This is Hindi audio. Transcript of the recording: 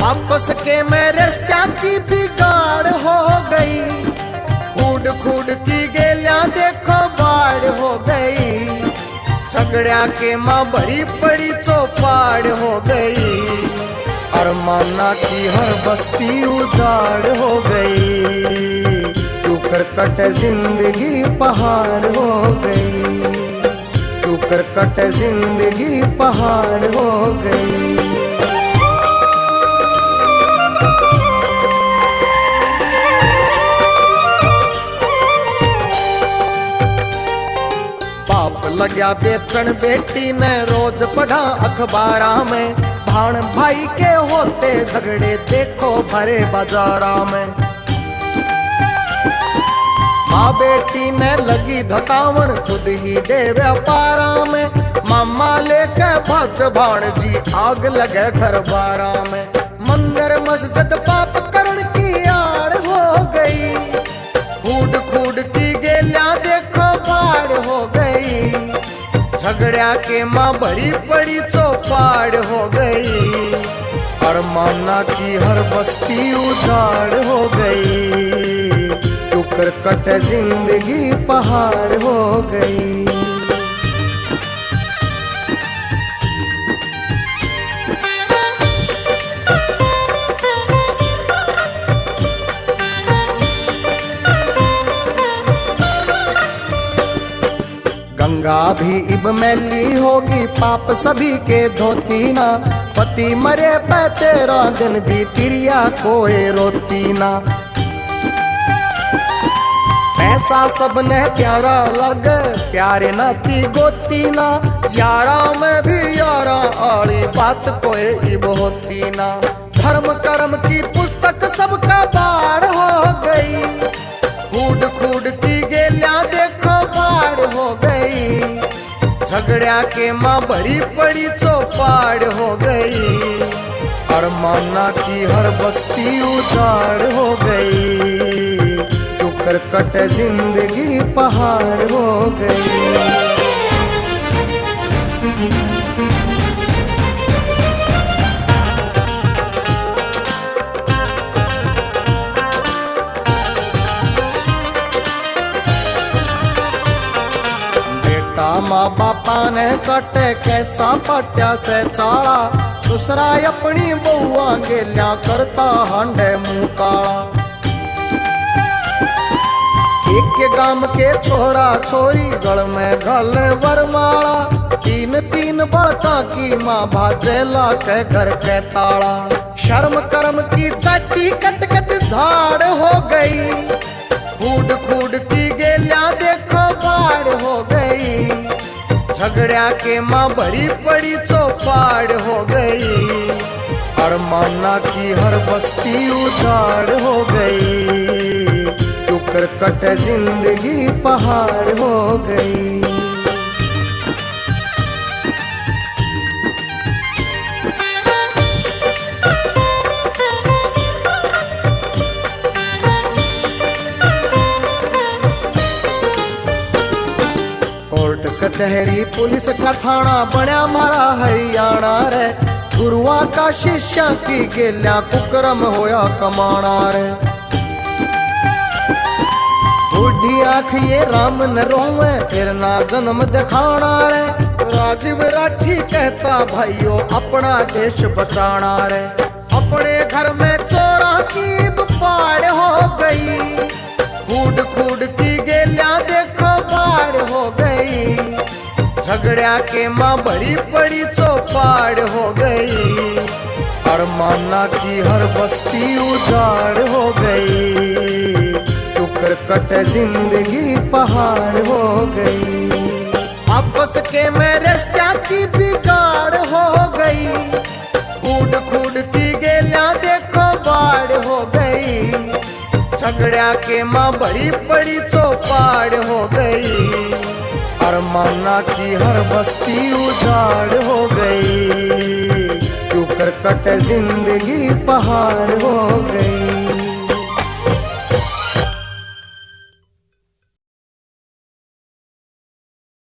आपस के में रिश्ता की बिगाड़ हो गई, खूड खूड की गेलियां देखो बाढ़ हो गई, झगड़ा के माँ भरी पड़ी चौपाड़ हो गई, अरमाना की हर बस्ती उजाड़ हो गई, तू करकट जिंदगी पहाड़ हो गई, तू करकट जिंदगी पहाड़ हो गई। लग्या बेचन बेटी ने रोज पढ़ा अखबारा में, भाण भाई के होते झगड़े देखो भरे बाजारा में, माँ बेटी ने लगी धकावण खुद ही दे व्यापारा में, मामा लेके भज भाण जी आग लगे घर बारा में, मंदिर मस्जिद पाप करण की आड़ हो गई, खूड खूड की गेलियां देखो बाढ़ हो गई, झगड़ा के माँ भरी पड़ी चौपाड़ हो गई, अरमाना की हर बस्ती उजाड़ हो गई, तू करकट जिंदगी पहाड़ हो गई। गंगा भी इब मैली होगी पाप सभी के धोती ना, पति मरे पे 13 दिन भी तिरिया कोई रोती ना, पैसा सबने प्यारा लगे प्यारे नाती गोती ना, यारा में भी यारा आली बात कोई इब होती ना, धर्म कर्म की पुस्तक सबका बाढ़ हो गई, खूड खूड की गेलियां देखो बाढ़ हो गई, झगड़ा के माँ भरी पड़ी चौपाड़ हो गई, अरमाना की हर बस्ती उजाड़ हो गई, तू करकट जिंदगी पहाड़ हो गई। माँ बापा ने कटे कैसा पट्या से चाला, ससुरा अपनी बउआ गेलियां करता हांडे मुँह काला, एक के गाम के छोरा छोरी गल में गल वरमाला, 3 बड़का की माँ भाजेला के घर के ताला, शर्म कर्म की चट्टी कट कट झाड़ हो गई, खूड खूड की गेलियां देखो बाढ़ हो गई, झगड़ा के माँ भरी पड़ी चौपाड़ हो गई, अरमाना की हर बस्ती उजाड़ हो गई, तू करकट जिंदगी पहाड़ हो गई। कचहरी पुलिस का थाना बना मारा हरियाणा रे, गुरुआ का शिष्या की गेलियां कुकरम होया कमाना रे, बूढ़ी आँख ये राम न रोवे फिर ना जन्म दिखाना रे, राजीव राठी कहता भाइयों अपना देश बचाना रे, अपने घर में चोरा की बाढ़ हो गई, खूड खूड की गेलियां देखो बाढ़ हो गई, झगड़ा के माँ भरी पड़ी चौपाड़ हो गई, अरमाना की हर बस्ती उजाड़ हो गई, तू करकट जिंदगी पहाड़ हो गई, आपस के में रिश्ता की बिगाड़ हो गई, खूड खूड की गेलियां देखो बाढ़ हो गई, झगड़ा के माँ भरी पड़ी चौपाड़ हो गई, अरमाना की हर बस्ती उजाड़ हो गई, तू करकट जिंदगी पहाड़ हो गई।